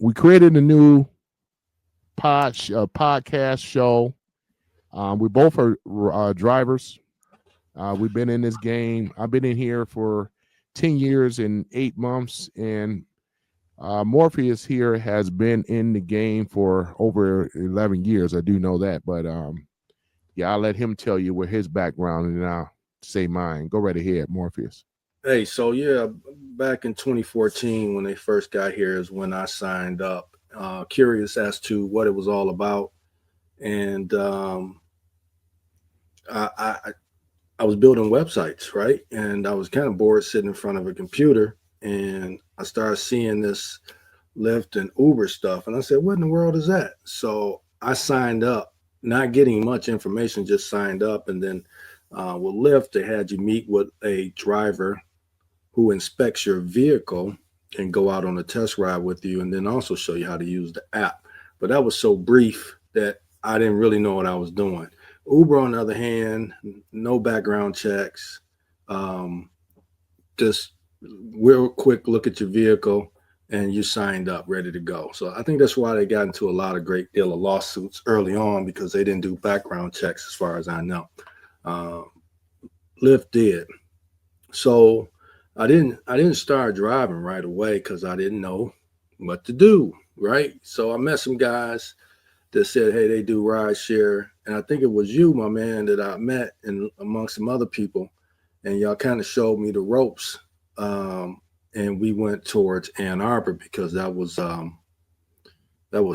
we created a new podcast show. We both are drivers. We've been in this game. I've been in here for 10 years and 8 months, and Morpheus here has been in the game for over 11 years. I do know that, but yeah, I'll let him tell you what his background, and then I'll say mine. Go right ahead, Morpheus. Hey, so yeah, back in 2014 when they first got here is when I signed up. Curious as to what it was all about, and I, I I was building websites, right? And I was kind of bored sitting in front of a computer, and I started seeing this Lyft and Uber stuff, and I said, "What in the world is that?" So I signed up, not getting much information, just signed up, and then with Lyft, they had you meet with a driver who inspects your vehicle and go out on a test ride with you and then also show you how to use the app. But that was so brief that I didn't really know what I was doing. Uber, on the other hand, no background checks, um, just real quick look at your vehicle and you signed up, ready to go. So I think that's why they got into a lot of great deal of lawsuits early on because they didn't do background checks, as far as I know. Uh, Lyft did. So I didn't start driving right away because I didn't know what to do. Right. So I met some guys that said, hey, they do Rideshare. And I think it was you, my man, that I met and amongst some other people. And y'all kind of showed me the ropes. And we went towards Ann Arbor because that was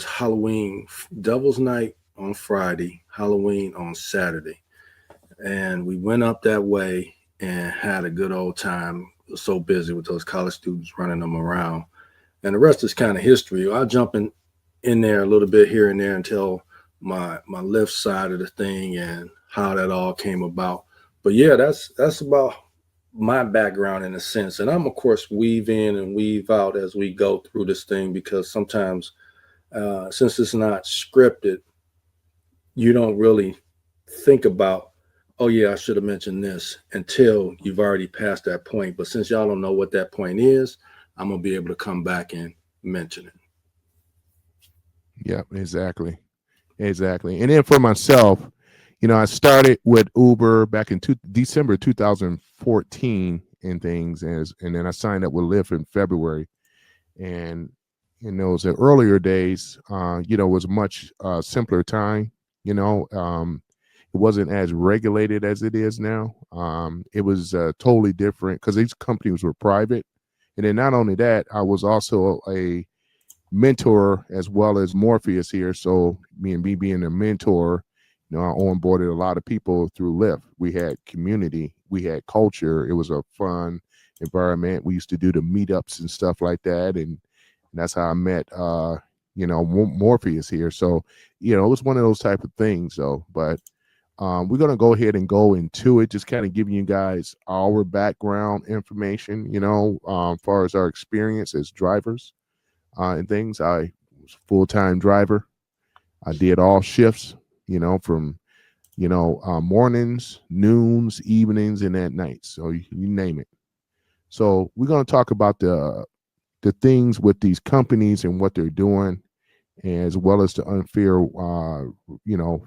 Halloween, Devil's Night on Friday, Halloween on Saturday. And we went up that way and had a good old time. It was so busy with those college students running them around. And the rest is kind of history. I'll jump in there a little bit here and there and tell my left side of the thing and how that all came about. But yeah, that's about my background in a sense. And I'm of course weave in and weave out as we go through this thing because sometimes since it's not scripted, you don't really think about, oh yeah, I should have mentioned this until you've already passed that point. But since y'all don't know what that point is, I'm gonna be able to come back and mention it. Yeah, exactly. And then for myself, I started with Uber back in December 2014 and things, and then I signed up with Lyft in February. And in those earlier days, was much simpler time. It wasn't as regulated as it is now. It was totally different because these companies were private. And then not only that, I was also a mentor as well as Morpheus here. So me being a mentor, I onboarded a lot of people through Lyft. We had community, we had culture. It was a fun environment. We used to do the meetups and stuff like that. And that's how I met, Morpheus here. So, it was one of those type of things though, but we're going to go ahead and go into it, just kind of giving you guys our background information, as far as our experience as drivers and things. I was a full-time driver. I did all shifts, from, mornings, noons, evenings, and at night. So you name it. So we're going to talk about the things with these companies and what they're doing, as well as the unfair,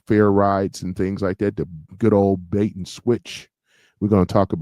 fair rides and things like that, the good old bait and switch. We're going to talk about